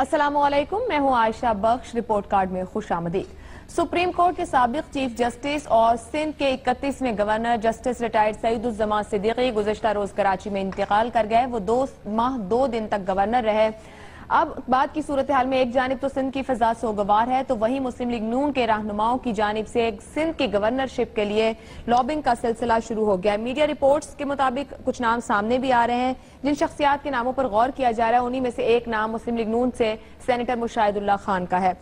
السلام علیکم، میں ہوں عائشہ بخش۔ رپورٹ کارڈ میں خوش آمدید۔ سپریم کورٹ کے سابق چیف جسٹس اور سندھ کے 31ویں گورنر جسٹس ریٹائرڈ سعید الزمان صدیقی گزشتہ روز کراچی میں انتقال کر گئے۔ وہ 2 ماہ 2 دن تک گورنر رہے۔ اب بعد کی صورتحال میں ایک جانب تو سندھ کی فضا سوگوار ہے، تو وہیں مسلم لیگ نون کے رہنماؤں کی جانب سے سندھ کی گورنرشپ کے لیے لابنگ کا سلسلہ شروع ہو گیا۔ میڈیا رپورٹس کے مطابق کچھ نام سامنے بھی آ رہے ہیں جن شخصیات کے ناموں پر غور کیا جا رہا ہے، انہی میں سے ایک نام مسلم لیگ نون سے سینیٹر مشاہد اللہ خان کا ہے،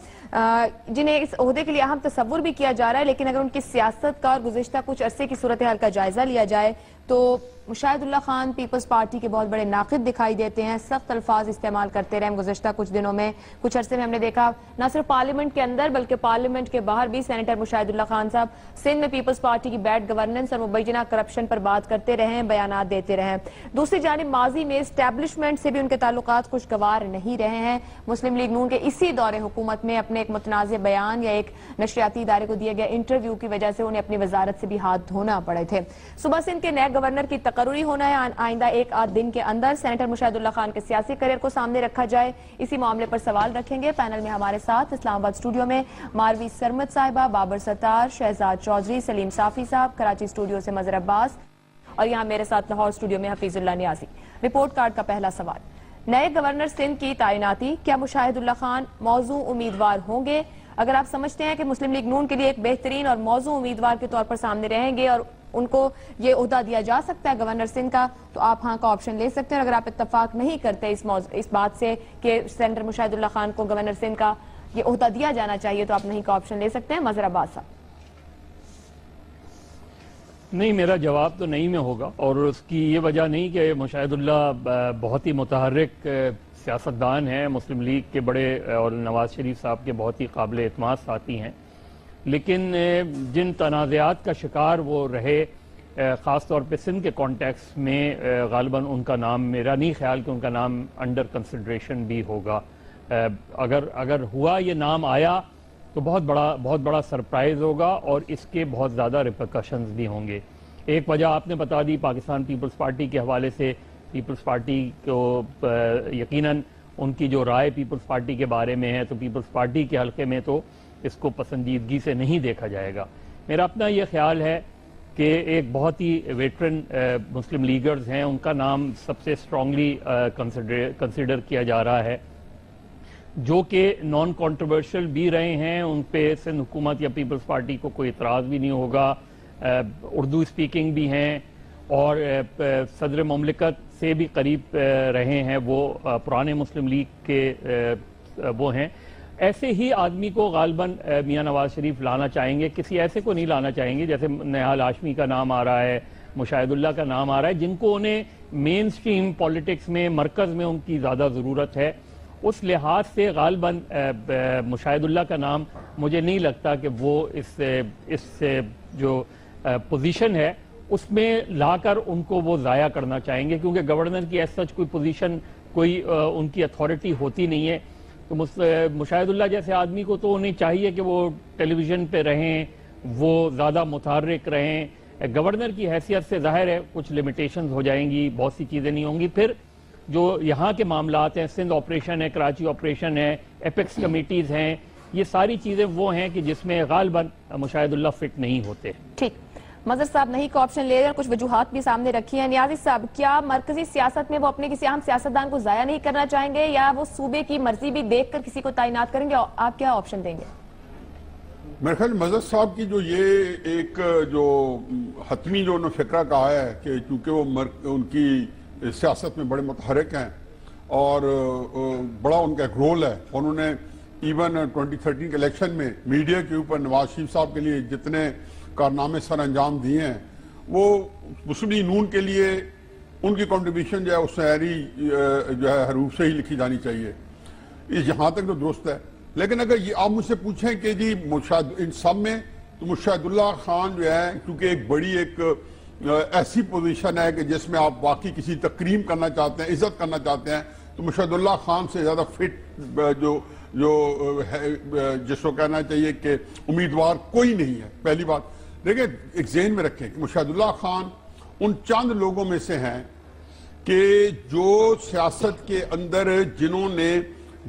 جنہیں اس عہدے کے لیے اہم تصور بھی کیا جا رہا ہے۔ لیکن اگر ان کی سیاست کا اور گزشتہ کچھ عرصے کی صورتحال کا جائزہ لیا جائے تو مشاہد اللہ خان پیپلز پارٹی کے بہت بڑے ناقد دکھائی دیتے ہیں، سخت الفاظ استعمال کرتے رہے گزشتہ کچھ دنوں میں۔ کچھ عرصے میں ہم نے دیکھا نہ صرف پارلیمنٹ کے اندر بلکہ پارلیمنٹ کے باہر بھی سینیٹر مشاہد اللہ خان صاحب سندھ میں پیپلز پارٹی کی بیڈ گورننس اور مبینہ کرپشن پر بات کرتے رہے ہیں، بیانات دیتے رہے ہیں۔ دوسری جانب ماضی میں اسٹیبلشمنٹ سے بھی ان کے تعلقات خوشگوار نہیں رہے ہیں۔ مسلم لیگ نون کے اسی دور حکومت میں اپنے ایک متنازع بیان یا ایک نشریاتی ادارے کو دیے گئے انٹرویو کی وجہ سے انہیں اپنی وزارت سے بھی ہاتھ دھونا پڑے تھے۔ صبح سندھ کے نئے گورنر کی تقرری ہونا ہے، آئندہ 1-8 دن کے اندر سینیٹر مشاہد اللہ خان کے سیاسی کریئر کو سامنے رکھا جائے، اسی معاملے پر سوال رکھیں گے۔ پینل میں ہمارے ساتھ اسلام آباد اسٹوڈیو میں ماروی سرمد صاحبہ، بابر ستار، شہزاد چودھری، سلیم صافی صاحب، کراچی اسٹوڈیو سے مظہر عباس اور یہاں میرے ساتھ لاہور اسٹوڈیو میں حفیظ اللہ نیازی۔ رپورٹ کارڈ کا پہلا سوال، نئے گورنر سندھ کی تعیناتی، کیا مشاہد اللہ خان موزوں امیدوار ہوں گے؟ اگر آپ سمجھتے ہیں کہ مسلم لیگ نون کے لیے ایک بہترین اور موزوں امیدوار کے طور پر سامنے رہیں گے اور ان کو یہ عہدہ دیا جا سکتا ہے گورنر سندھ کا، تو آپ ہاں کا آپشن لے سکتے ہیں۔ اگر آپ اتفاق نہیں کرتے اس بات سے کہ سینیٹر مشاہد اللہ خان کو گورنر سندھ کا یہ عہدہ دیا جانا چاہیے، تو آپ نہیں کا آپشن لے سکتے ہیں۔ مظہر عباس صاحب۔ نہیں، میرا جواب تو نہیں میں ہوگا، اور اس کی یہ وجہ نہیں کہ مشاہد اللہ بہت ہی متحرک سیاستدان ہیں، مسلم لیگ کے بڑے اور نواز شریف صاحب کے بہت ہی قابل اعتماد ساتھی ہیں، لیکن جن تنازعات کا شکار وہ رہے خاص طور پہ سندھ کے کانٹیکس میں، غالباً ان کا نام، میرا نہیں خیال کہ ان کا نام انڈر کنسیڈریشن بھی ہوگا۔ اگر ہوا، یہ نام آیا تو بہت بڑا سرپرائز ہوگا اور اس کے بہت زیادہ ریپرکشنز بھی ہوں گے۔ ایک وجہ آپ نے بتا دی پاکستان پیپلز پارٹی کے حوالے سے، پیپلز پارٹی کو یقیناً ان کی جو رائے پیپلز پارٹی کے بارے میں ہے تو پیپلز پارٹی کے حلقے میں تو اس کو پسندیدگی سے نہیں دیکھا جائے گا۔ میرا اپنا یہ خیال ہے کہ ایک بہت ہی ویٹرن مسلم لیگرز ہیں، ان کا نام سب سے اسٹرانگلی کنسیڈر کیا جا رہا ہے، جو کہ نان کنٹروورشل بھی رہے ہیں، ان پہ سندھ حکومت یا پیپلز پارٹی کو کوئی اعتراض بھی نہیں ہوگا، اردو اسپیکنگ بھی ہیں اور صدر مملکت سے بھی قریب رہے ہیں، وہ پرانے مسلم لیگ کے وہ ہیں۔ ایسے ہی آدمی کو غالباً میاں نواز شریف لانا چاہیں گے، کسی ایسے کو نہیں لانا چاہیں گے، جیسے نہال ہاشمی کا نام آ رہا ہے، مشاہد اللہ کا نام آ رہا ہے، جن کو انہیں مین سٹریم پولیٹکس میں، مرکز میں ان کی زیادہ ضرورت ہے۔ اس لحاظ سے غالباً مشاہد اللہ کا نام مجھے نہیں لگتا کہ وہ اس جو پوزیشن ہے اس میں لا کر ان کو وہ ضائع کرنا چاہیں گے، کیونکہ گورنر کی ایس سچ کوئی پوزیشن، کوئی ان کی اتھارٹی ہوتی نہیں ہے۔ تو مشاہد اللہ جیسے آدمی کو تو انہیں چاہیے کہ وہ ٹیلی ویژن پہ رہیں، وہ زیادہ متحرک رہیں۔ گورنر کی حیثیت سے ظاہر ہے کچھ لیمیٹیشنز ہو جائیں گی، بہت سی چیزیں نہیں ہوں گی۔ پھر جو یہاں کے معاملات ہیں، سندھ آپریشن ہے، کراچی آپریشن ہے، ایپیکس کمیٹیز ہیں، یہ ساری چیزیں وہ ہیں کہ جس میں غالباً مشاہد اللہ فٹ نہیں ہوتے۔ ٹھیک، مظہر صاحب نہیں کا آپشن لے رہے اور کچھ وجوہات بھی سامنے رکھی ہیں۔ نیازی صاحب، کیا مرکزی سیاست میں وہ اپنے کسی اہم سیاستدان کو ضائع نہیں کرنا چاہیں گے یا وہ صوبے کی مرضی بھی دیکھ کر کسی کو تعینات کریں گے؟ آپ کیا آپشن دیں گے؟ میرے خیال مظہر صاحب کی جو یہ ایک جو حتمی جو انہوں نے فکرہ کہا ہے کہ چونکہ وہ ان کی سیاست میں بڑے متحرک ہیں اور بڑا ان کا ایک رول ہے، انہوں نے ایون 2013 کے الیکشن میں میڈیا کے اوپر نواز شریف صاحب کے لیے جتنے کارنامے سر انجام دیے ہیں، وہ مسلم لیگ نون کے لیے ان کی کنٹریبیوشن جو ہے اس سنہری جو ہے حروف سے ہی لکھی جانی چاہیے، یہاں تک تو درست ہے۔ لیکن اگر یہ آپ مجھ سے پوچھیں کہ جی ان سب میں تو مشاہد اللہ خان جو ہے، کیونکہ ایک بڑی ایک ایسی پوزیشن ہے کہ جس میں آپ واقعی کسی تکریم کرنا چاہتے ہیں، عزت کرنا چاہتے ہیں، تو مشاہد اللہ خان سے زیادہ فٹ جو جس کو کہنا چاہیے کہ امیدوار کوئی نہیں ہے۔ پہلی بات دیکھیں، ایک ذہن میں رکھیں کہ مشاہد اللہ خان ان چند لوگوں میں سے ہیں کہ جو سیاست کے اندر جنہوں نے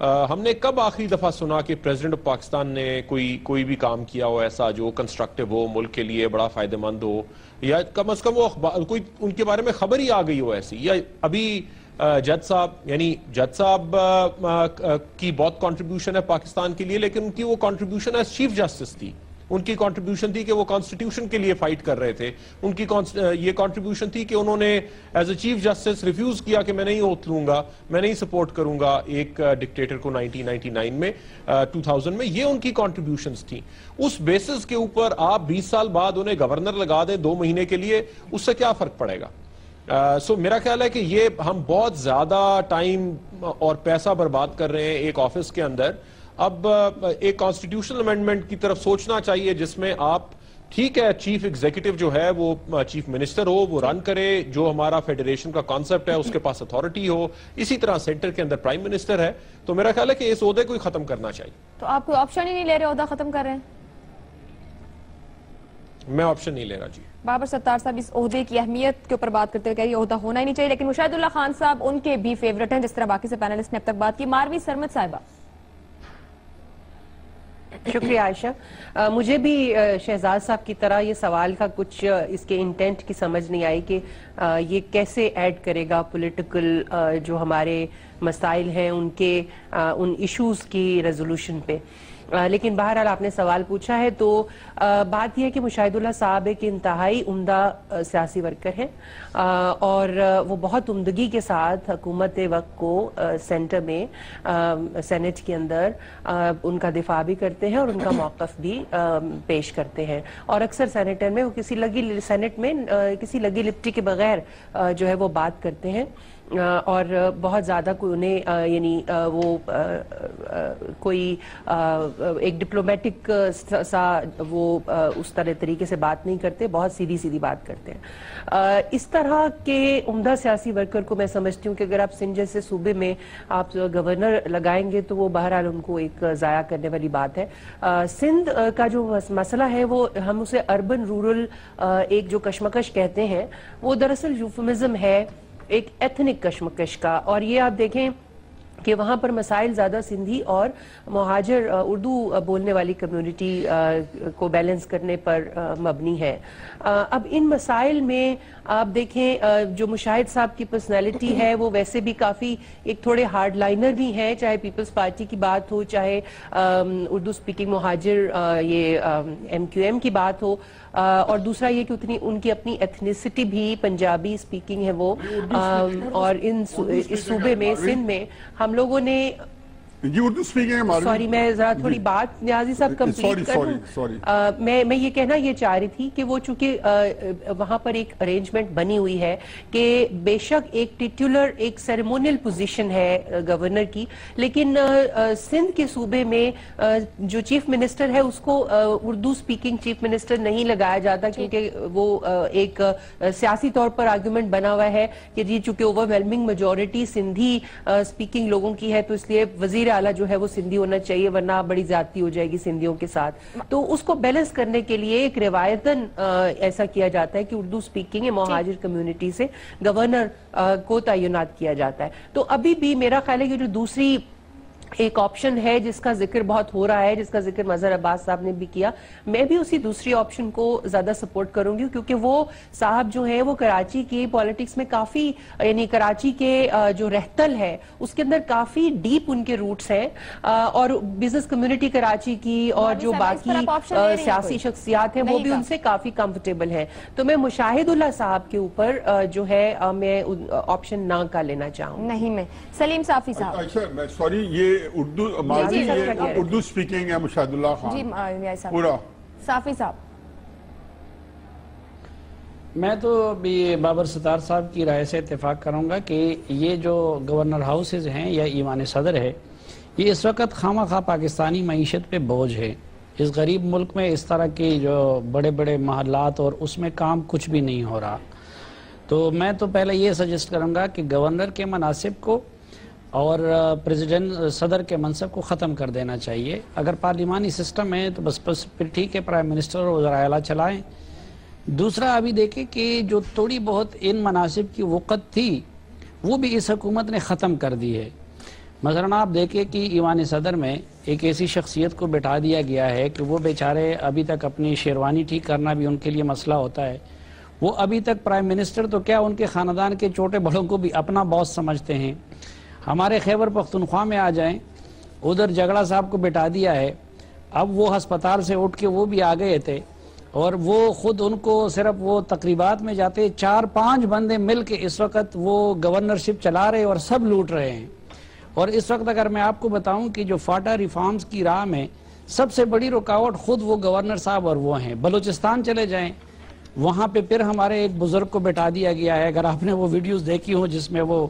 ہم نے کب آخری دفعہ سنا کہ پریزیڈنٹ آف پاکستان نے کوئی بھی کام کیا ہو ایسا جو کنسٹرکٹیو ہو, ملک کے لیے بڑا فائدہ مند ہو, یا کم از کم وہ کوئی ان کے بارے میں خبر ہی آ گئی ہو ایسی؟ یا ابھی جج صاحب کی بہت کنٹریبیوشن ہے پاکستان کے لیے, لیکن ان کی وہ کنٹریبیوشن ایز چیف جسٹس تھی. ان کی کنٹریبیوشن تھی کہ وہ کانسٹیٹیوشن کے لیے فائٹ کر رہے تھے. ان کی یہ کنٹریبیوشن تھی کہ انہوں نے as a chief justice refuse کیا کہ میں نہیں اوتھ لوں گا, میں نہیں سپورٹ کروں گا ایک ڈکٹیٹر کو 1999 میں 2000 میں. یہ ان کی کنٹریبیوشنز تھیں. اس بیسس کے اوپر آپ 20 سال بعد انہیں گورنر لگا دیں 2 مہینے کے لیے, اس سے کیا فرق پڑے گا؟ سو میرا خیال ہے کہ یہ ہم بہت زیادہ ٹائم اور پیسہ برباد کر رہے ہیں ایک آفس کے اندر. اب ایک کانسٹیٹیوشنل امینڈمنٹ کی طرف سوچنا چاہیے جس میں آپ, ٹھیک ہے چیف ایگزیکٹو جو ہے وہ چیف منسٹر ہو, وہ رن کرے, جو ہمارا فیڈریشن کا کانسیپٹ ہے اس کے پاس اتھارٹی ہو, اسی طرح سینٹر کے اندر پرائم منسٹر ہے. تو میرا خیال ہے کہ اس عہدے کو ہی ختم کرنا چاہیے. تو آپ کوئی آپشن ہی نہیں لے رہے عہدہ ختم کر رہے ہیں؟ میں آپشن نہیں لے رہا. جی بابر ستار صاحب اس عہدے کی اہمیت کے اوپر بات کرتے ہوئے کہہ رہی ہے عہدہ ہونا ہی نہیں چاہیے, لیکن مشاہد اللہ خان صاحب ان کے بھی فیورٹ ہیں جس طرح باقی سے پینلسٹ نے اب تک بات کی. ماروی سرمد صاحبہ. شکریہ عائشہ. مجھے بھی شہزاد صاحب کی طرح یہ سوال کا کچھ اس کے انٹینٹ کی سمجھ نہیں آئی کہ یہ کیسے ایڈ کرے گا پولیٹیکل جو ہمارے مسائل ہیں ان ایشوز کی ریزولوشن پہ. لیکن بہرحال آپ نے سوال پوچھا ہے تو بات یہ ہے کہ مشاہد اللہ صاحب ایک انتہائی عمدہ سیاسی ورکر ہیں اور وہ بہت عمدگی کے ساتھ حکومت وقت کو سینٹر میں سینٹ کے اندر ان کا دفاع بھی کرتے ہیں اور ان کا موقف بھی پیش کرتے ہیں. اور اکثر سینیٹر میں وہ سینٹ میں کسی لگی لپٹی کے بغیر جو ہے وہ بات کرتے ہیں اور بہت زیادہ کوئی انہیں یعنی وہ کوئی ایک ڈپلومیٹک سا وہ اس طریقے سے بات نہیں کرتے, بہت سیدھی بات کرتے ہیں. اس طرح کے عمدہ سیاسی ورکر کو میں سمجھتی ہوں کہ اگر آپ سندھ جیسے صوبے میں آپ گورنر لگائیں گے تو وہ بہرحال ان کو ایک ضائع کرنے والی بات ہے. سندھ کا جو مسئلہ ہے وہ ہم اسے اربن رورل ایک جو کشمکش کہتے ہیں وہ دراصل یوفمزم ہے ایک ایتھنک کشمکش کا. اور یہ آپ دیکھیں کہ وہاں پر مسائل زیادہ سندھی اور مہاجر اردو بولنے والی کمیونٹی کو بیلنس کرنے پر مبنی ہے. اب ان مسائل میں آپ دیکھیں جو مشاہد صاحب کی پرسنالٹی ہے وہ ویسے بھی کافی ایک تھوڑے ہارڈ لائنر بھی ہیں, چاہے پیپلز پارٹی کی بات ہو, چاہے اردو سپیکنگ مہاجر یہ MQM کی بات ہو, اور دوسرا یہ کہ ان کی اپنی ایتھنیسٹی بھی پنجابی سپیکنگ ہے وہ. اور اس صوبے میں سندھ میں ہم لوگوں نے جی اردو سپیکنگ ہے. سوری میں ذرا تھوڑی بات نیازی صاحب کمپلیٹ کروں. میں یہ کہنا یہ چاہ رہی تھی کہ وہ چونکہ وہاں پر ایک ارینجمنٹ بنی ہوئی ہے کہ بے شک ایک ٹیٹولر ایک سیریمونیل پوزیشن ہے گورنر کی, لیکن سندھ کے صوبے میں جو چیف منسٹر ہے اس کو اردو سپیکنگ چیف منسٹر نہیں لگایا جاتا کیونکہ وہ ایک سیاسی طور پر آرگومنٹ بنا ہوا ہے کہ جی چونکہ over whelming majority Sindhi speaking لوگوں کی ہے تو اس لیے وزیر اعلیٰ جو ہے وہ سندھی ہونا چاہیے ورنہ بڑی زیادتی ہو جائے گی سندھیوں کے ساتھ. تو اس کو بیلنس کرنے کے لیے ایک روایتاً ایسا کیا جاتا ہے کہ اردو سپیکنگ مہاجر کمیونٹی سے گورنر کو تعینات کیا جاتا ہے. تو ابھی بھی میرا خیال ہے کہ جو دوسری ایک آپشن ہے جس کا ذکر بہت ہو رہا ہے, جس کا ذکر مظہر عباس صاحب نے بھی کیا, میں بھی اسی دوسری آپشن کو زیادہ سپورٹ کروں گی کیونکہ وہ صاحب جو ہیں وہ کراچی کی پالیٹکس میں کافی یعنی کراچی کے جو رہتل ہے اس کے اندر کافی ڈیپ ان کے روٹس ہیں اور بزنس کمیونٹی کراچی کی اور جو باقی سیاسی شخصیات ہیں وہ بھی ان سے کافی کمفرٹیبل ہیں. تو میں مشاہد اللہ صاحب کے اوپر جو ہے میں آپشن نہ کا لینا چاہوں. نہیں میں سلیم صافی صاحب. سوری یہ اردو سپیکنگ ہے مشاہد اللہ خان. جی پورا صافی صاحب. میں تو بھی بابر ستار صاحب کی رائے سے اتفاق کروں گا کہ یہ جو گورنر ہاؤسز ہیں یا ایوان صدر ہے یہ اس وقت خواہ خواہ پاکستانی معیشت پہ بوجھ ہے. اس غریب ملک میں اس طرح کی جو بڑے بڑے محلات اور اس میں کام کچھ بھی نہیں ہو رہا. تو میں تو پہلے یہ سجیسٹ کروں گا کہ گورنر کے مناصب کو اور پریزیڈنٹ صدر کے منصب کو ختم کر دینا چاہیے. اگر پارلیمانی سسٹم ہے تو بس پھر ٹھیک ہے پرائم منسٹر اور وزراء اعلیٰ چلائیں. دوسرا ابھی دیکھیں کہ جو تھوڑی بہت ان مناصب کی وقت تھی وہ بھی اس حکومت نے ختم کر دی ہے. مثلا آپ دیکھیں کہ ایوان صدر میں ایک ایسی شخصیت کو بٹھا دیا گیا ہے کہ وہ بیچارے ابھی تک اپنی شیروانی ٹھیک کرنا بھی ان کے لیے مسئلہ ہوتا ہے. وہ ابھی تک پرائم منسٹر تو کیا ان کے خاندان کے چھوٹے بڑوں کو بھی اپنا باس سمجھتے ہیں. ہمارے خیبر پختونخوا میں آ جائیں, ادھر جگڑا صاحب کو بٹھا دیا ہے. اب وہ ہسپتال سے اٹھ کے وہ بھی آ گئے تھے اور وہ خود ان کو صرف وہ تقریبات میں جاتے 4-5 بندے مل کے اس وقت وہ گورنرشپ چلا رہے اور سب لوٹ رہے ہیں. اور اس وقت اگر میں آپ کو بتاؤں کہ جو فاٹا ریفارمز کی راہ میں سب سے بڑی رکاوٹ خود وہ گورنر صاحب اور وہ ہیں. بلوچستان چلے جائیں, وہاں پہ پھر ہمارے ایک بزرگ کو بٹھا دیا گیا ہے. اگر آپ نے وہ ویڈیوز دیکھی ہوں جس میں وہ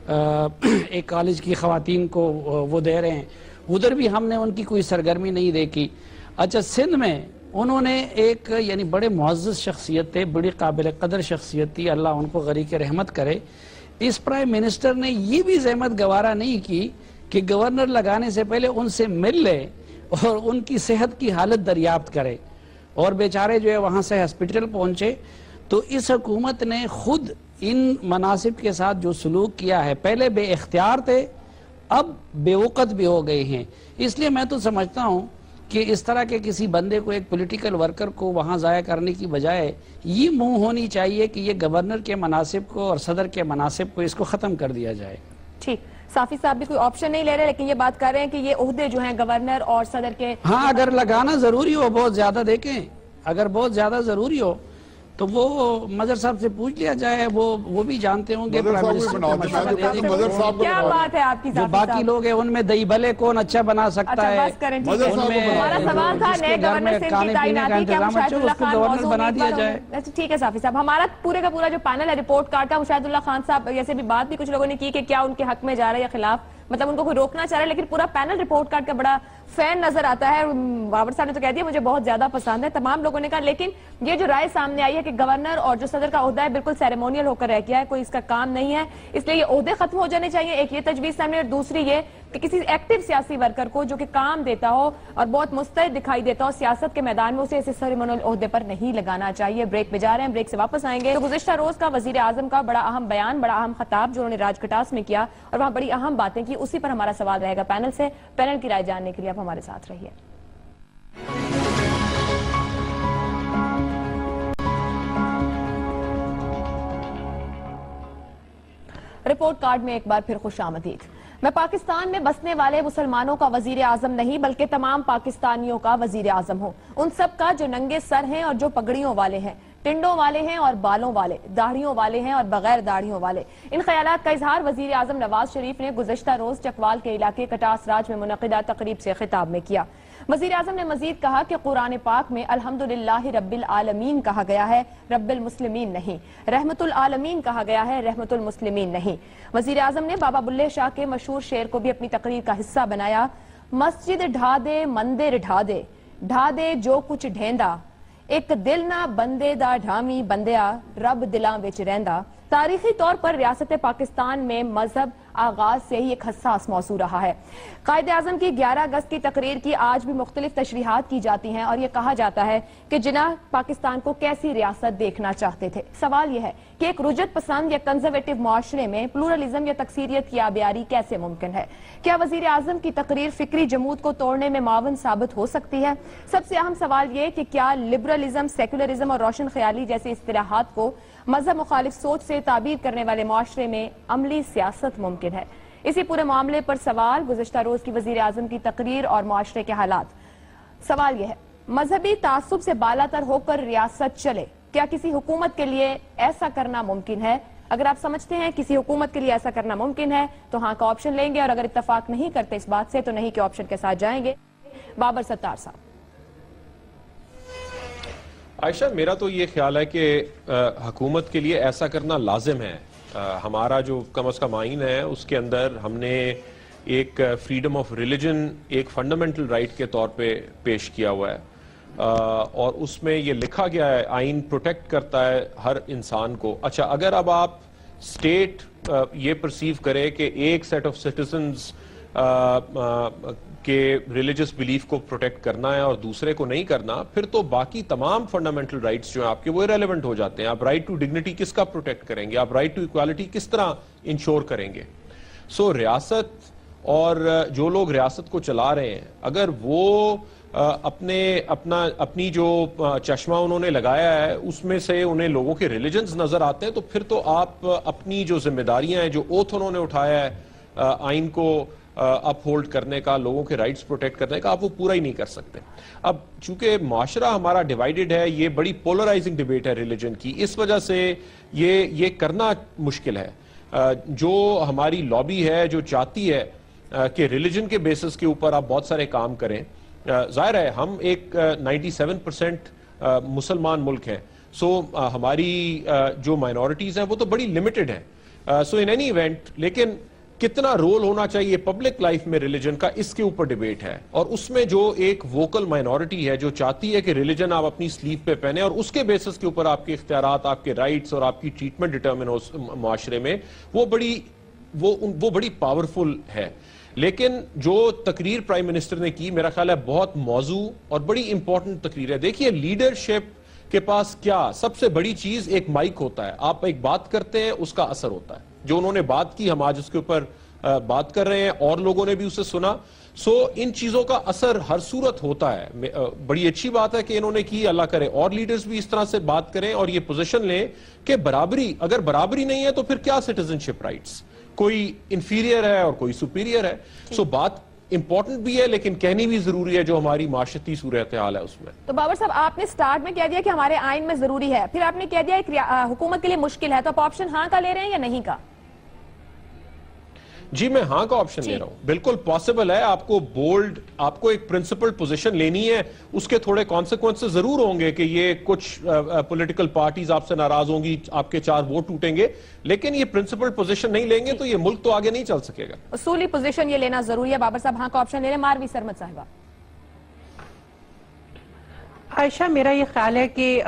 ایک کالج کی خواتین کو وہ دے رہے ہیں, ادھر بھی ہم نے ان کی کوئی سرگرمی نہیں دیکھی. اچھا, سندھ میں انہوں نے ایک یعنی بڑے معزز شخصیت تھے, بڑی قابل قدر شخصیت تھی, اللہ ان کو غریق رحمت کرے. اس پرائم منسٹر نے یہ بھی زحمت گوارا نہیں کی کہ گورنر لگانے سے پہلے ان سے مل لے اور ان کی صحت کی حالت دریافت کرے. اور بیچارے جو ہے وہاں سے ہسپیٹل پہنچے. تو اس حکومت نے خود ان مناصب کے ساتھ جو سلوک کیا ہے, پہلے بے اختیار تھے, اب بے وقت بھی ہو گئے ہیں. اس لیے میں تو سمجھتا ہوں کہ اس طرح کے کسی بندے کو, ایک پولیٹیکل ورکر کو وہاں ضائع کرنے کی بجائے یہ منہ ہونی چاہیے کہ یہ گورنر کے مناصب کو اور صدر کے مناصب کو اس کو ختم کر دیا جائے. ٹھیک, صافی صاحب بھی کوئی آپشن نہیں لے رہے, لیکن یہ بات کر رہے ہیں کہ یہ عہدے جو ہیں گورنر اور صدر کے, ہاں اگر لگانا ضروری ہو بہت زیادہ, دیکھیں اگر بہت زیادہ ضروری ہو تو وہ مظہر صاحب سے پوچھ لیا جائے, وہ بھی جانتے ہوں گے. کیا بات ہے آپ کی, جو باقی لوگ ہیں ان میں دہی بھلے کون اچھا بنا سکتا ہے, ہمارا سوال تھا نئے گورنر سے ان کی تعیناتی کیا مشاہد اللہ خان موضوع بنا دیا جائے. ٹھیک ہے صافی صاحب, ہمارا پورے کا پورا جو پینل ہے رپورٹ کارڈ کا, مشاہد اللہ خان صاحب جیسے بھی بات بھی کچھ لوگوں نے کی کہ کیا ان کے حق میں جا رہا ہے یا خلاف, مطلب ان کو کوئی روکنا چاہ رہا ہے, لیکن پورا پینل رپورٹ کارڈ کا بڑا فین نظر آتا ہے. بابر صاحب نے تو کہہ دیا مجھے بہت زیادہ پسند ہے, تمام لوگوں نے کہا, لیکن یہ جو رائے سامنے آئی ہے کہ گورنر اور جو صدر کا عہدہ ہے بالکل سیریمونیل ہو کر رہ گیا ہے, کوئی اس کا کام نہیں ہے, اس لیے یہ عہدے ختم ہو جانے چاہیے. ایک یہ تجویز سامنے, اور دوسری یہ کہ کسی ایکٹیو سیاسی ورکر کو جو کہ کام دیتا ہو اور بہت مستعد دکھائی دیتا ہو سیاست کے میدان میں, اسے ایسے سیریمونیل عہدے پر نہیں لگانا چاہیے. بریک پہ جا رہے ہیں, بریک سے واپس آئیں گے. تو گزشتہ روز کا وزیر اعظم کا بڑا اہم بیان, بڑا اہم خطاب جو انہوں نے راج کٹاس میں کیا اور وہاں بڑی اہم باتیں کی, اسی پر ہمارا سوال رہے گا پینل سے. پینل کی رائے جاننے کے لیے آپ ہمارے ساتھ رہیے. رپورٹ کارڈ میں ایک بار پھر خوش آمدید. میں پاکستان میں بسنے والے مسلمانوں کا وزیر اعظم نہیں بلکہ تمام پاکستانیوں کا وزیر اعظم ہوں. ان سب کا جو ننگے سر ہیں اور جو پگڑیوں والے ہیں, ٹنڈوں والے ہیں اور بالوں والے, داڑھیوں والے ہیں اور بغیر داڑھیوں والے. ان خیالات کا اظہار وزیر اعظم نواز شریف نے گزشتہ روز چکوال کے علاقے کٹاس راج میں منعقدہ تقریب سے خطاب میں کیا. وزیر اعظم نے مزید کہا کہ قرآن پاک میں الحمدللہ رب العالمین کہا گیا ہے, رب المسلمین نہیں. رحمت العالمین کہا گیا ہے, رحمت المسلمین نہیں. وزیر اعظم نے بابا بلے شاہ کے مشہور شعر کو بھی اپنی تقریر کا حصہ بنایا. مسجد ڈھا دے مندر ڈھا دے جو کچھ ڈھیندا, ایک دل نہ بندے دا ڈھامی بندیا, رب دلاں وچ رہندا. تاریخی طور پر ریاست پاکستان میں مذہب آغاز سے ہی ایک حساس موضوع رہا ہے. قائد اعظم کی 11 اگست کی تقریر کی آج بھی مختلف تشریحات کی جاتی ہیں اور یہ کہا جاتا ہے کہ جناح پاکستان کو کیسی ریاست دیکھنا چاہتے تھے. سوال یہ ہے کہ ایک رجت پسند یا کنزرویٹو معاشرے میں پلورلزم یا تکثیریت کی آبیاری کیسے ممکن ہے؟ کیا وزیر اعظم کی تقریر فکری جمود کو توڑنے میں معاون ثابت ہو سکتی ہے؟ سب سے اہم سوال یہ کہ کیا لبرلزم, سیکولرزم اور روشن خیالی جیسی اصطلاحات کو مذہب مخالف سوچ سے تعبیر کرنے والے معاشرے میں عملی سیاست ممکن ہے؟ اسی پورے معاملے پر سوال, گزشتہ روز کی وزیر اعظم کی تقریر اور معاشرے کے حالات. سوال یہ ہے, مذہبی تعصب سے بالا تر ہو کر ریاست چلے, کیا کسی حکومت کے لیے ایسا کرنا ممکن ہے؟ اگر آپ سمجھتے ہیں کسی حکومت کے لیے ایسا کرنا ممکن ہے تو ہاں کا آپشن لیں گے, اور اگر اتفاق نہیں کرتے اس بات سے تو نہیں کے آپشن کے ساتھ جائیں گے. بابر ستار صاحب. عائشہ, میرا تو یہ خیال ہے کہ حکومت کے لیے ایسا کرنا لازم ہے. ہمارا جو کم از کم آئین ہے اس کے اندر ہم نے ایک فریڈم آف ریلیجن ایک فنڈامنٹل رائٹ کے طور پہ پیش کیا ہوا ہے, اور اس میں یہ لکھا گیا ہے آئین پروٹیکٹ کرتا ہے ہر انسان کو. اچھا, اگر اب آپ اسٹیٹ یہ پرسیو کرے کہ ایک سیٹ آف سٹیزنز کہ ریلیجس بلیف کو پروٹیکٹ کرنا ہے اور دوسرے کو نہیں کرنا, پھر تو باقی تمام فنڈامنٹل رائٹس جو ہیں آپ کے وہ irrelevant ہو جاتے ہیں. آپ رائٹ ٹو ڈگنیٹی کس کا پروٹیکٹ کریں گے, آپ رائٹ ٹو ایکوالٹی کس طرح انشور کریں گے؟ سو ریاست اور جو لوگ ریاست کو چلا رہے ہیں اگر وہ اپنی جو چشمہ انہوں نے لگایا ہے اس میں سے انہیں لوگوں کے ریلیجنز نظر آتے ہیں تو پھر تو آپ اپنی جو ذمہ داریاں ہیں جو اوتھ انہوں نے اٹھایا ہے آئین کو اپ ہولڈ کرنے کا لوگوں کے رائٹس پروٹیکٹ کرنے کا آپ وہ پورا ہی نہیں کر سکتے. اب چونکہ معاشرہ ہمارا ڈیوائیڈڈ ہے یہ بڑی پولرائزنگ ڈیبیٹ ہے ریلیجن کی اس وجہ سے یہ کرنا مشکل ہے. جو ہماری لابی ہے جو چاہتی ہے کہ ریلیجن کے بیسس کے اوپر آپ بہت سارے کام کریں ظاہر ہے ہم ایک 97% مسلمان ملک ہیں سو ہماری جو مائنورٹیز ہیں وہ تو بڑی لمیٹڈ ہیں سو ان اینی ایونٹ لیکن کتنا رول ہونا چاہیے پبلک لائف میں ریلیجن کا اس کے اوپر ڈیبیٹ ہے اور اس میں جو ایک ووکل مائنورٹی ہے جو چاہتی ہے کہ ریلیجن آپ اپنی سلیو پہ پہنے اور اس کے بیسس کے اوپر آپ کے اختیارات آپ کے رائٹس اور آپ کی ٹریٹمنٹ ڈٹرمن ہو معاشرے میں وہ بڑی پاورفل ہے. لیکن جو تقریر پرائم منسٹر نے کی میرا خیال ہے بہت موضوع اور بڑی امپورٹنٹ تقریر ہے. دیکھیے لیڈرشپ کے پاس کیا سب سے بڑی چیز ایک مائک ہوتا ہے آپ ایک بات کرتے ہیں اس کا اثر ہوتا ہے جو انہوں نے بات کی ہم آج اس کے اوپر بات کر رہے ہیں اور لوگوں نے بھی اسے سنا سو ان چیزوں کا اثر ہر صورت ہوتا ہے. بڑی اچھی بات ہے کہ انہوں نے کی اللہ کرے اور لیڈرز بھی اس طرح سے بات کریں اور یہ پوزیشن لیں کہ برابری اگر برابری نہیں ہے تو پھر کیا سٹیزن شپ رائٹس کوئی انفیریئر ہے اور کوئی سپیریئر ہے. سو بات امپورٹنٹ بھی ہے لیکن کہنی بھی ضروری ہے جو ہماری معاشرتی صورتحال ہے اس میں. تو بابر صاحب آپ نے سٹارٹ میں کہہ دیا کہ ہمارے آئین میں ضروری ہے پھر آپ نے کہہ دیا کہ حکومت کے لیے مشکل ہے تو آپ آپشن ہاں کا لے رہے ہیں یا نہیں کا؟ جی میں ہاں کا آپشن لے رہا ہوں بالکل پاسبل ہے آپ کو بولڈ آپ کو ایک پرنسپل پوزیشن لینی ہے اس کے تھوڑے کانسیکوینسز ضرور ہوں گے کہ یہ کچھ پولیٹیکل پارٹیز آپ سے ناراض ہوں گی آپ کے 4 ووٹ ٹوٹیں گے لیکن یہ پرنسپل پوزیشن نہیں لیں گے تو یہ ملک تو آگے نہیں چل سکے گا. اصولی پوزیشن یہ لینا ضروری ہے. بابر صاحب ہاں کا آپشن لے رہے ہیں. ماروی سرمد صاحبہ. عائشہ میرا یہ خیال ہے کہ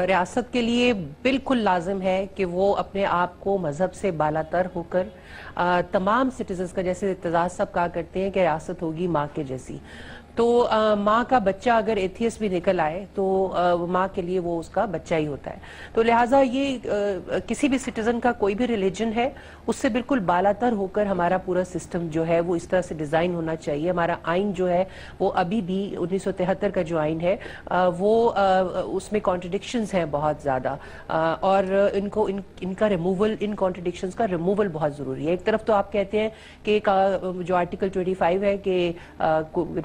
ریاست کے لیے بالکل لازم ہے کہ وہ اپنے آپ کو مذہب سے بالا تر ہو کر تمام سٹیزنز کا جیسے اعتزاز صاحب کہا کرتے ہیں کہ ریاست ہوگی ماں کے جیسی تو ماں کا بچہ اگر ایتھیسٹ بھی نکل آئے تو ماں کے لیے وہ اس کا بچہ ہی ہوتا ہے. تو لہٰذا یہ کسی بھی سٹیزن کا کوئی بھی ریلیجن ہے اس سے بالکل بالا تر ہو کر ہمارا پورا سسٹم جو ہے وہ اس طرح سے ڈیزائن ہونا چاہیے. ہمارا آئین جو ہے وہ ابھی بھی 1973 کا جو آئین ہے وہ اس میں کانٹرڈکشنز ہیں بہت زیادہ اور ان کا ریموول ان کانٹرڈکشنز کا ریموول بہت ضروری ہے. ایک طرف تو آپ کہتے ہیں کہ جو آرٹیکل 25 ہے کہ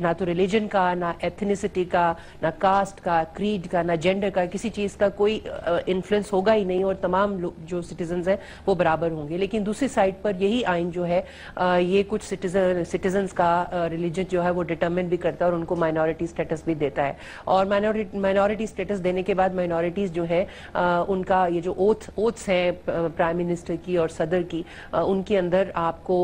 نہ تو ریلیجن کا نہ ایتھنیسٹی کا نہ کاسٹ کا کریڈ کا نہ جینڈر کا کسی چیز کا کوئی انفلوئنس ہوگا ہی نہیں اور تمام جو سٹیزنز ہیں وہ برابر ہوں گے. لیکن دوسری سائڈ پر یہی آئین جو ہے یہ کچھ سٹیزنز کا ریلیجن جو ہے وہ ڈٹرمن بھی کرتا ہے اور ان کو مائنورٹی سٹیٹس بھی دیتا ہے اور مائنورٹی سٹیٹس دینے کے بعد مائنورٹیز جو ہے ان کا یہ جو اوتھس ہیں پرائم منسٹر کی اور صدر کی ان کے اندر آپ کو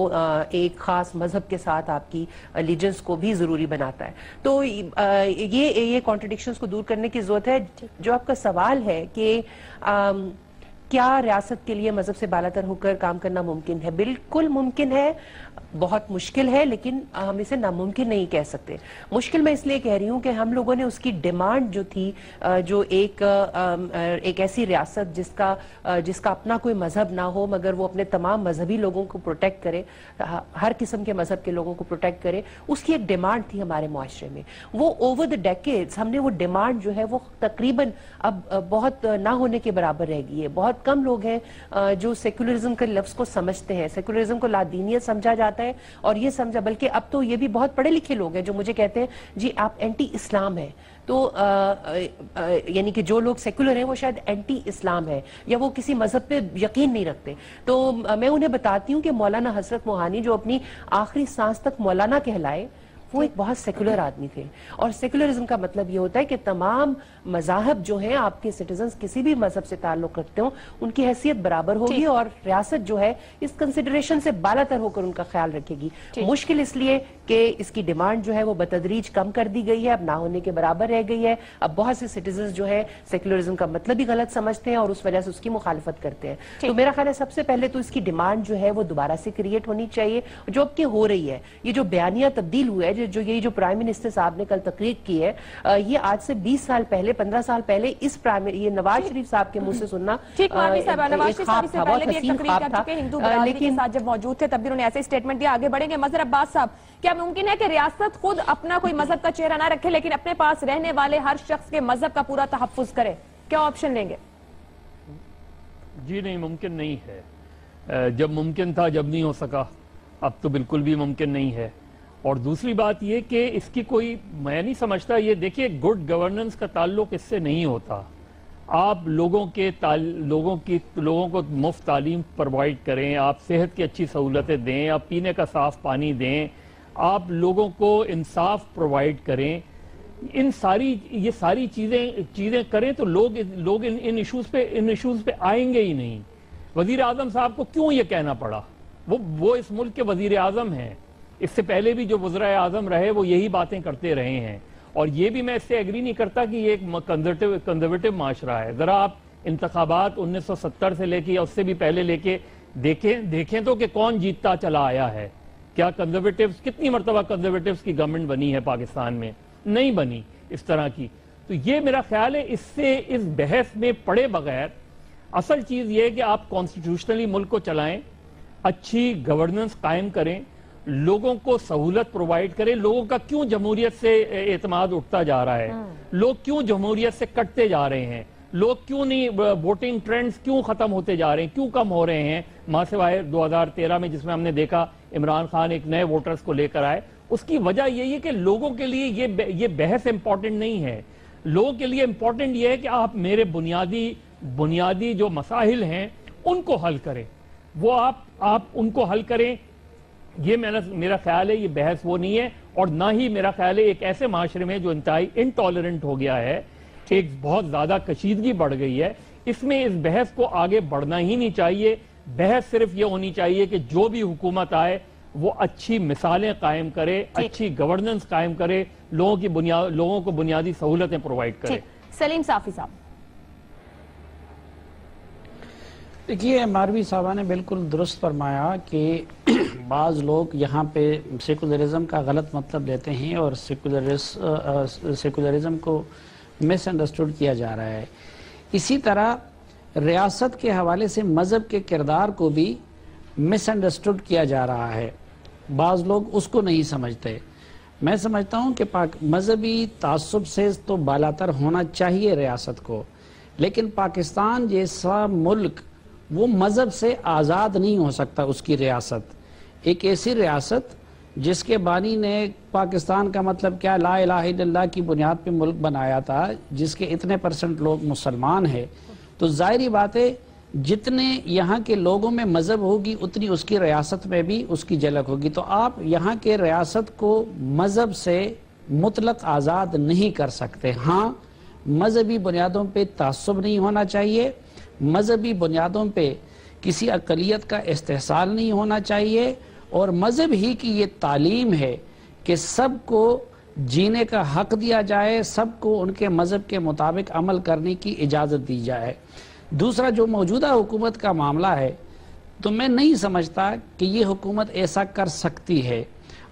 ایک خاص مذہب کے ساتھ آپ کی الیجنس کو بھی ضروری بناتا ہے. تو یہ کانٹرڈکشنز کو دور کرنے کی ضرورت ہے. جو آپ کا سوال ہے کہ کیا ریاست کے لیے مذہب سے بالا تر ہو کر کام کرنا ممکن ہے؟ بالکل ممکن ہے. بہت مشکل ہے لیکن ہم اسے ناممکن نہیں کہہ سکتے. مشکل میں اس لیے کہہ رہی ہوں کہ ہم لوگوں نے اس کی ڈیمانڈ جو تھی جو ایک ایسی ریاست جس کا اپنا کوئی مذہب نہ ہو مگر وہ اپنے تمام مذہبی لوگوں کو پروٹیکٹ کرے ہر قسم کے مذہب کے لوگوں کو پروٹیکٹ کرے اس کی ایک ڈیمانڈ تھی ہمارے معاشرے میں. وہ اوور دا ڈیکیڈز ہم نے وہ ڈیمانڈ جو ہے وہ تقریباً اب بہت نہ ہونے کے برابر رہ گئی ہے. بہت کم لوگ ہیں جو سیکولرزم کے لفظ کو سمجھتے ہیں. سیکولرزم کو لادینیت سمجھا جاتا ہے اور یہ سمجھا بلکہ اب تو یہ بھی بہت پڑھے لکھے لوگ ہیں جو مجھے کہتے ہیں جی آپ اینٹی اسلام ہیں. تو یعنی کہ جو لوگ سیکولر ہیں وہ شاید اینٹی اسلام ہے یا وہ کسی مذہب پہ یقین نہیں رکھتے. تو میں انہیں بتاتی ہوں کہ مولانا حسرت موہانی جو اپنی آخری سانس تک مولانا کہلائے وہ ایک بہت سیکولر آدمی تھے اور سیکولرزم کا مطلب یہ ہوتا ہے کہ تمام مذاہب جو ہیں آپ کے سٹیزنز کسی بھی مذہب سے تعلق رکھتے ہوں ان کی حیثیت برابر ہوگی اور ریاست جو ہے اس کنسیڈریشن سے بالا تر ہو کر ان کا خیال رکھے گی. مشکل اس لیے کہ اس کی ڈیمانڈ جو ہے وہ بتدریج کم کر دی گئی ہے اب نہ ہونے کے برابر رہ گئی ہے. اب بہت سے سٹیزنز جو ہے سیکولرزم کا مطلب ہی غلط سمجھتے ہیں اور اس وجہ سے اس کی مخالفت کرتے ہیں. تو میرا خیال ہے سب سے پہلے تو اس کی ڈیمانڈ جو ہے وہ دوبارہ سے کریٹ ہونی چاہیے جو اب کہ ہو رہی ہے. یہ جو بیانیہ تبدیل ہوا ہے جو یہ پرائم منسٹر صاحب نے کل تقریر کی ہے یہ آج سے 20 سال پہلے 15 سال پہلے یہ نواز شریف صاحب کے منہ سے سننا ٹھیک مانوی صاحب نواز شریف صاحب سے پہلے بھی ایک تقریر کر چکے ہندو برادری کے ساتھ جب موجود تھے تب بھی انہوں نے ایسے سٹیٹمنٹ دیا. آگے بڑھیں گے. مظہر عباس صاحب کیا ممکن ہے کہ ریاست خود اپنا کوئی مذہب کا چہرہ نہ رکھے لیکن اپنے پاس رہنے والے ہر شخص کے مذہب کا پورا تحفظ کرے؟ کیا آپشن لیں گے؟ جی نہیں, ممکن نہیں ہے. جب ممکن تھا جب نہیں ہو سکا, اب تو بالکل بھی ممکن نہیں ہے. اور دوسری بات یہ کہ اس کی کوئی میں نہیں سمجھتا, یہ دیکھیے گڈ گورننس کا تعلق اس سے نہیں ہوتا. آپ لوگوں کو مفت تعلیم پرووائڈ کریں, آپ صحت کی اچھی سہولتیں دیں, آپ پینے کا صاف پانی دیں, آپ لوگوں کو انصاف پرووائڈ کریں, یہ ساری چیزیں کریں تو لوگ ان ایشوز پہ آئیں گے ہی نہیں. وزیر اعظم صاحب کو کیوں یہ کہنا پڑا؟ وہ اس ملک کے وزیر اعظم ہیں. اس سے پہلے بھی جو وزرائے اعظم رہے وہ یہی باتیں کرتے رہے ہیں. اور یہ بھی میں اس سے ایگری نہیں کرتا کہ یہ ایک کنزرویٹو معاشرہ ہے. ذرا آپ انتخابات 1970 سے لے کے یا اس سے بھی پہلے لے کے دیکھیں تو کہ کون جیتتا چلا آیا ہے. کیا کنزرویٹیوز, کتنی مرتبہ کنزرویٹیوز کی گورنمنٹ بنی ہے پاکستان میں؟ نہیں بنی اس طرح کی. تو یہ میرا خیال ہے اس بحث میں پڑے بغیر اصل چیز یہ ہے کہ آپ کانسٹیٹیوشنلی ملک کو چلائیں, اچھی گورننس قائم کریں, لوگوں کو سہولت پرووائڈ کریں. لوگوں کا کیوں جمہوریت سے اعتماد اٹھتا جا رہا ہے؟ لوگ کیوں جمہوریت سے کٹتے جا رہے ہیں؟ لوگ کیوں نہیں, ووٹنگ ٹرینڈز کیوں ختم ہوتے جا رہے ہیں, کیوں کم ہو رہے ہیں؟ ماں سوائے 2013 میں جس میں ہم نے دیکھا عمران خان ایک نئے ووٹرز کو لے کر آئے. اس کی وجہ یہی ہے کہ لوگوں کے لیے یہ بحث امپورٹنٹ نہیں ہے. لوگوں کے لیے امپورٹنٹ یہ ہے کہ آپ میرے بنیادی جو مسائل ہیں ان کو حل کریں, وہ آپ ان کو حل کریں. یہ میرا خیال ہے یہ بحث وہ نہیں ہے. اور نہ ہی میرا خیال ہے ایک ایسے معاشرے میں جو انتہائی انٹالرنٹ ہو گیا ہے, ایک بہت زیادہ کشیدگی بڑھ گئی ہے, اس میں اس بحث کو آگے بڑھنا ہی نہیں چاہیے. بحث صرف یہ ہونی چاہیے کہ جو بھی حکومت آئے وہ اچھی مثالیں قائم کرے, اچھی گورننس قائم کرے, لوگوں کو بنیادی سہولتیں پرووائڈ کرے. سلیم صافی صاحب. دیکھیے ماروی صاحبہ نے بالکل درست فرمایا کہ بعض لوگ یہاں پہ سیکولرزم کا غلط مطلب لیتے ہیں اور سیکولرزم کو مس انڈرسٹوڈ کیا جا رہا ہے. اسی طرح ریاست کے حوالے سے مذہب کے کردار کو بھی مس انڈرسٹوڈ کیا جا رہا ہے. بعض لوگ اس کو نہیں سمجھتے. میں سمجھتا ہوں کہ مذہبی تعصب سے تو بالاتر ہونا چاہیے ریاست کو, لیکن پاکستان جیسا ملک وہ مذہب سے آزاد نہیں ہو سکتا. اس کی ریاست ایک ایسی ریاست جس کے بانی نے پاکستان کا مطلب کیا لا الہ الا اللہ کی بنیاد پہ ملک بنایا تھا, جس کے اتنے % لوگ مسلمان ہیں, تو ظاہری بات ہے جتنے یہاں کے لوگوں میں مذہب ہوگی اتنی اس کی ریاست میں بھی اس کی جھلک ہوگی. تو آپ یہاں کے ریاست کو مذہب سے مطلق آزاد نہیں کر سکتے. ہاں مذہبی بنیادوں پہ تعصب نہیں ہونا چاہیے, مذہبی بنیادوں پہ کسی اقلیت کا استحصال نہیں ہونا چاہیے, اور مذہب ہی کی یہ تعلیم ہے کہ سب کو جینے کا حق دیا جائے, سب کو ان کے مذہب کے مطابق عمل کرنے کی اجازت دی جائے. دوسرا جو موجودہ حکومت کا معاملہ ہے تو میں نہیں سمجھتا کہ یہ حکومت ایسا کر سکتی ہے.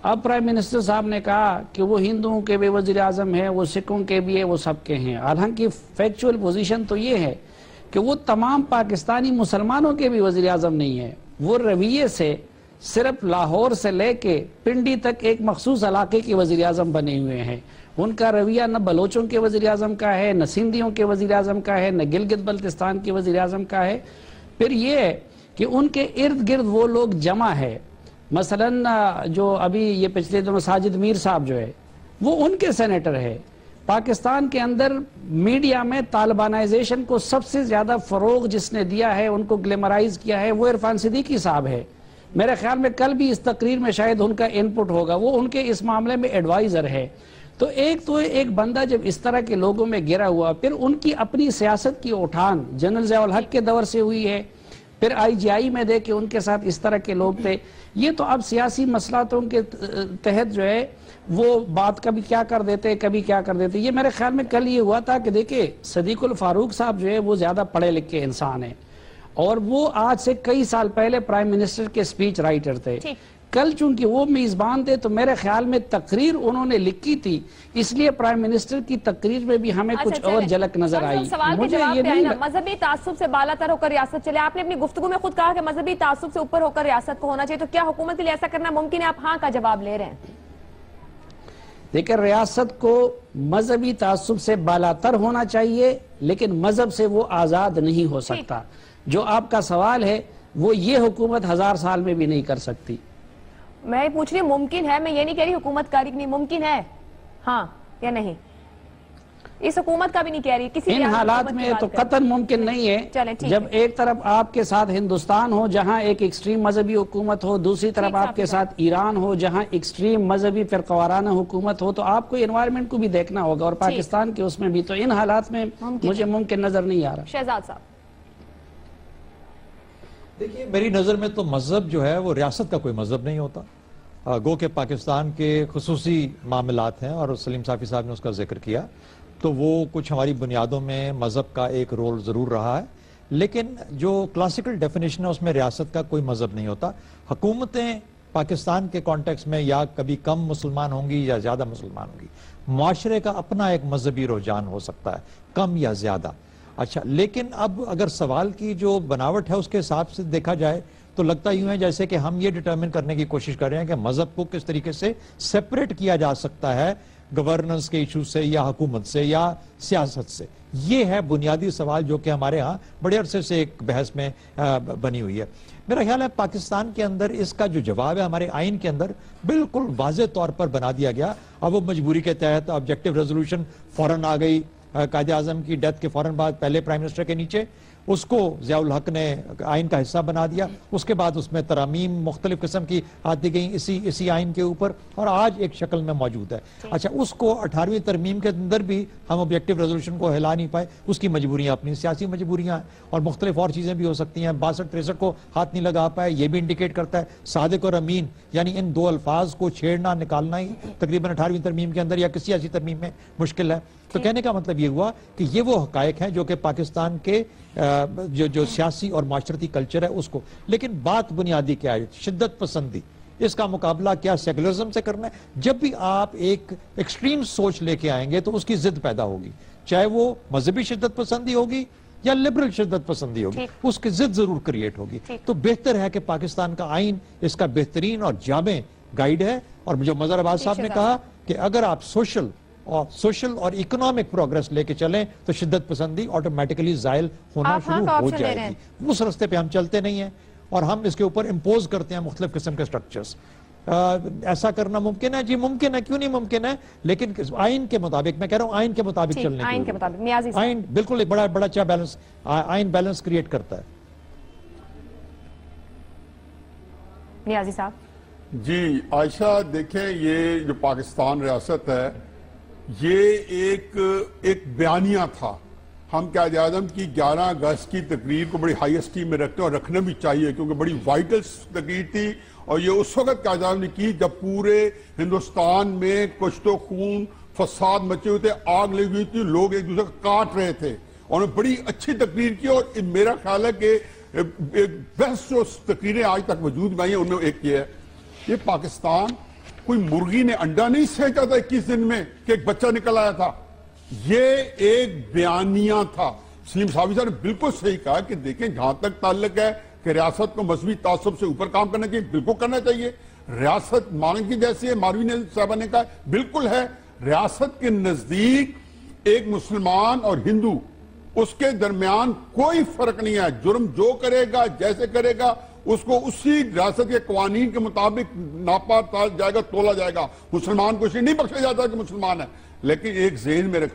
اب پرائم منسٹر صاحب نے کہا کہ وہ ہندوؤں کے بھی وزیر اعظم ہیں, وہ سکھوں کے بھی ہیں, وہ سب کے ہیں. حالانکہ فیکچول پوزیشن تو یہ ہے کہ وہ تمام پاکستانی مسلمانوں کے بھی وزیر اعظم نہیں ہے. وہ رویے سے صرف لاہور سے لے کے پنڈی تک ایک مخصوص علاقے کے وزیر اعظم بنے ہوئے ہیں. ان کا رویہ نہ بلوچوں کے وزیر اعظم کا ہے, نہ سندھیوں کے وزیر اعظم کا ہے, نہ گلگت بلتستان کے وزیر اعظم کا ہے. پھر یہ ہے کہ ان کے ارد گرد وہ لوگ جمع ہے. مثلا جو ابھی یہ پچھلے دنوں ساجد میر صاحب جو ہے وہ ان کے سینیٹر ہے. پاکستان کے اندر میڈیا میں طالبانائزیشن کو سب سے زیادہ فروغ جس نے دیا ہے, ان کو گلیمرائز کیا ہے, وہ عرفان صدیقی صاحب ہے. میرے خیال میں کل بھی اس تقریر میں شاید ان کا انپٹ ہوگا, وہ ان کے اس معاملے میں ایڈوائزر ہے. تو ایک بندہ جب اس طرح کے لوگوں میں گرا ہوا, پھر ان کی اپنی سیاست کی اٹھان جنرل ضیاء الحق کے دور سے ہوئی ہے, پھر IGI میں دیکھے ان کے ساتھ اس طرح کے لوگ تھے. یہ تو اب سیاسی مسئلاتوں کے تحت جو ہے وہ بات کبھی کیا کر دیتے کبھی کیا کر دیتے. یہ میرے خیال میں کل یہ ہوا تھا کہ دیکھیں صدیق الفاروق صاحب جو ہے وہ زیادہ پڑھے لکھے انسان ہیں, اور وہ آج سے کئی سال پہلے پرائم منسٹر کے سپیچ رائٹر تھے. کل چونکہ وہ میزبان تھے تو میرے خیال میں تقریر انہوں نے لکھی تھی, اس لیے پرائم منسٹر کی تقریر میں بھی ہمیں کچھ اور جھلک نظر آئی. سوال کے جواب پہ آئے نا, مذہبی تعصب سے بالا تر ہو کر ریاست چلے. آپ نے اپنی گفتگو میں خود کہا کہ مذہبی تعصب سے اوپر ہو کر ریاست کو ہونا چاہیے, تو کیا حکومت کے لیے ایسا کرنا ممکن ہے؟ آپ ہاں کا جواب لے رہے ہیں. دیکھیں, ریاست کو مذہبی تعصب سے بالا تر ہونا چاہیے, لیکن مذہب سے وہ آزاد نہیں ہو سکتا. جو آپ کا سوال ہے وہ یہ حکومت 1000 سال میں بھی نہیں کر سکتی. میں پوچھ رہی ممکن ہے, میں یہ نہیں کہہ رہی حکومت کاری نہیں, ممکن ہے ہاں یا نہیں؟ اس حکومت کا بھی نہیں کہہ رہی, کسی ان حالات میں تو قطعاً ممکن نہیں ہے. جب ایک طرف آپ کے ساتھ ہندوستان ہو جہاں ایک ایکسٹریم مذہبی حکومت ہو, دوسری طرف آپ کے ساتھ ایران ہو جہاں ایکسٹریم مذہبی فرقوارانہ حکومت ہو, تو آپ کو انوائرمنٹ کو بھی دیکھنا ہوگا, اور پاکستان کے اس میں بھی. تو ان حالات میں مجھے ممکن نظر نہیں آ رہا. شہزاد صاحب دیکھیے, میری نظر میں تو مذہب جو ہے وہ ریاست کا کوئی مذہب نہیں ہوتا. گو کہ پاکستان کے خصوصی معاملات ہیں, اور سلیم صافی صاحب نے اس کا ذکر کیا, تو وہ کچھ ہماری بنیادوں میں مذہب کا ایک رول ضرور رہا ہے, لیکن جو کلاسیکل ڈیفینیشن ہے اس میں ریاست کا کوئی مذہب نہیں ہوتا. حکومتیں پاکستان کے کانٹیکس میں یا کبھی کم مسلمان ہوں گی یا زیادہ مسلمان ہوں گی. معاشرے کا اپنا ایک مذہبی رجحان ہو سکتا ہے, کم یا زیادہ. اچھا, لیکن اب اگر سوال کی جو بناوٹ ہے اس کے حساب سے دیکھا جائے تو لگتا یوں ہے جیسے کہ ہم یہ ڈٹرمن کرنے کی کوشش کر رہے ہیں کہ مذہب کو کس طریقے سے سیپریٹ کیا جا سکتا ہے گورننس کے ایشو سے یا حکومت سے یا سیاست سے. یہ ہے بنیادی سوال جو کہ ہمارے ہاں بڑے عرصے سے ایک بحث میں بنی ہوئی ہے. میرا خیال ہے پاکستان کے اندر اس کا جو جواب ہے ہمارے آئین کے اندر بالکل واضح طور پر بنا دیا گیا. اب وہ مجبوری کے تحت آبجیکٹو ریزولوشن فوراً آ گئی, قائد اعظم کی ڈیتھ کے فوراً بعد پہلے پرائم منسٹر کے نیچے, اس کو ضیاء الحق نے آئین کا حصہ بنا دیا. اس کے بعد اس میں ترامیم مختلف قسم کی آتی گئیں اسی آئین کے اوپر, اور آج ایک شکل میں موجود ہے. اچھا, اس کو 18ویں ترمیم کے اندر بھی ہم آبجیکٹو ریزولوشن کو ہلا نہیں پائے. اس کی مجبوریاں اپنی سیاسی مجبوریاں ہیں, اور مختلف اور چیزیں بھی ہو سکتی ہیں. 62-63 کو ہاتھ نہیں لگا پائے, یہ بھی انڈیکیٹ کرتا ہے صادق اور امین, یعنی ان دو الفاظ کو چھیڑنا نکالنا ہی تقریباً 18ویں ترمیم کے اندر یا کسی ایسی ترمیم میں مشکل ہے. تو کہنے کا مطلب یہ ہوا کہ یہ وہ حقائق ہیں جو کہ پاکستان کے جو سیاسی اور معاشرتی کلچر ہے اس کو. لیکن بات بنیادی کیا ہے؟ شدت پسندی. اس کا مقابلہ کیا سیکولرزم سے کرنا ہے؟ جب بھی آپ ایک ایکسٹریم سوچ لے کے آئیں گے تو اس کی ضد پیدا ہوگی, چاہے وہ مذہبی شدت پسندی ہوگی یا لبرل شدت پسندی ہوگی, اس کی ضد ضرور کریٹ ہوگی. تو بہتر ہے کہ پاکستان کا آئین اس کا بہترین اور جامع گائیڈ ہے. اور جو مظہر عباس صاحب نے کہا کہ اگر آپ سوشل اور اکنامک پروگرس لے کے چلیں تو شدت پسندی آٹومیٹکلی زائل ہونا شروع ہو جائے گی. اس رستے پہ ہم چلتے نہیں ہیں, اور ہم اس کے اوپر امپوز کرتے ہیں مختلف قسم کے سٹرکچرز. ایسا کرنا ممکن ہے؟ جی ممکن ہے, کیوں نہیں ممکن ہے, لیکن آئین کے مطابق, میں کہہ رہا ہوں آئین کے مطابق چلنے آئین کے مطابق. آئین بالکل ایک بڑا اچھا بیلنس, آئین بیلنس کریٹ کرتا ہے. نیازی صاحب. جی عائشہ, دیکھیں یہ جو پاکستان ریاست ہے یہ ایک بیانیہ تھا. ہم قائد اعظم کی 11 اگست کی تقریر کو بڑی ہائی اسٹیم میں رکھتے ہیں, اور رکھنا بھی چاہیے کیونکہ بڑی وائٹل تقریر تھی. اور یہ اس وقت قائد اعظم نے کی جب پورے ہندوستان میں کشت و خون فساد مچے ہوئے تھے, آگ لگی ہوئی تھی, لوگ ایک دوسرے کو کاٹ رہے تھے. اور بڑی اچھی تقریر کی, اور میرا خیال ہے کہ بیسٹ جو تقریریں آج تک وجود میں آئی ہیں ان میں ایک یہ ہے. یہ پاکستان کوئی مرغی نے انڈا نہیں سینچا تھا 21 دن میں کہ ایک بچہ نکل آیا تھا. یہ ایک بیانیہ تھا. سلیم صاحب نے بالکل صحیح کہا کہ دیکھیں جہاں تک تعلق ہے کہ ریاست کو مذہبی تعصب سے اوپر کام کرنا چاہیے, بالکل کرنا چاہیے. ریاست مانگ کی جیسی ہے, ماروی نے صاحبہ نے کہا بالکل ہے. ریاست کے نزدیک ایک مسلمان اور ہندو اس کے درمیان کوئی فرق نہیں ہے. جرم جو کرے گا جیسے کرے گا اس کو اسی ریاست کے قوانین کے مطابق ناپا جائے گا, تولا جائے گا. مسلمان کو نہیں بخشا جاتا کہ مسلمان ہے. لیکن ایک ذہن میں رکھ